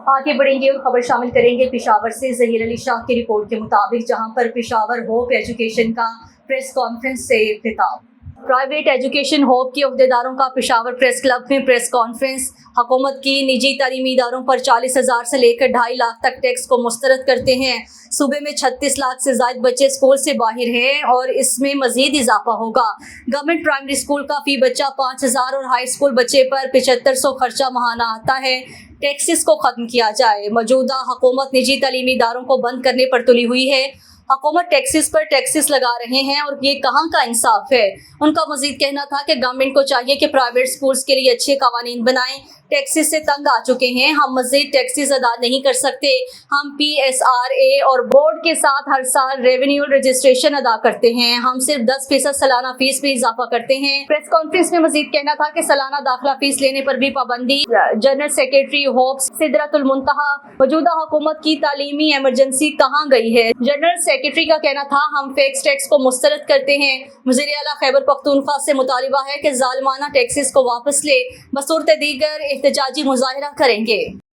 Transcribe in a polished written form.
आगे बढ़ेंगे और खबर शामिल करेंगे पेशावर से। ज़हीर अली शाह की रिपोर्ट के मुताबिक जहां पर पेशावर होप एजुकेशन का प्रेस कॉन्फ्रेंस से खिताब। प्राइवेट एजुकेशन होप के अहदेदारों का पेशावर प्रेस क्लब में प्रेस कॉन्फ्रेंस। हुकूमत की निजी तालीमी इदारों पर 40,000 से लेकर 2.5 लाख तक टैक्स को मुस्तरद करते हैं। सूबे में 36 लाख से ज़ायद बच्चे स्कूल से बाहर हैं और इसमें मजीद इजाफा होगा। गवर्नमेंट प्राइमरी स्कूल का फ़ी बच्चा 5,000 और हाई स्कूल बच्चे पर 7500 खर्चा महाना आता है। टैक्सेस को ख़त्म किया जाए। मौजूदा हुकूमत निजी तालीमी इदारों को बंद करने पर तुली हुई है। हुकूमत टैक्सेस पर टैक्सेस लगा रहे हैं और ये कहाँ का इंसाफ है। उनका मजीद कहना था कि गवर्नमेंट को चाहिए कि प्राइवेट स्कूल्स के लिए अच्छे कवानीन बनाएं। टैक्सेस से तंग आ चुके हैं, हम मजीद टैक्सेस अदा नहीं कर सकते। हम PSRA और बोर्ड के साथ हर साल रेवेन्यू रजिस्ट्रेशन अदा करते हैं। हम सिर्फ 10% सालाना फीस में इजाफा करते हैं। प्रेस कॉन्फ्रेंस में मजीद कहना था कि सालाना दाखिला फीस लेने पर भी पाबंदी। जनरल सेक्रेटरी होप सिदरतुल मुंतहा, मौजूदा हुकूमत की तालीमी एमरजेंसी कहाँ गई है। जनरल सेक्रेटरी का कहना था हम फैक्स टैक्स को मुस्तरद करते हैं। वज़ीर आला खैबर पख्तूनख्वा से मुतालिबा है कि जालिमाना टैक्सेस को वापस ले। बसूरत दीगर एहतजाजी मुजाहिरा करेंगे।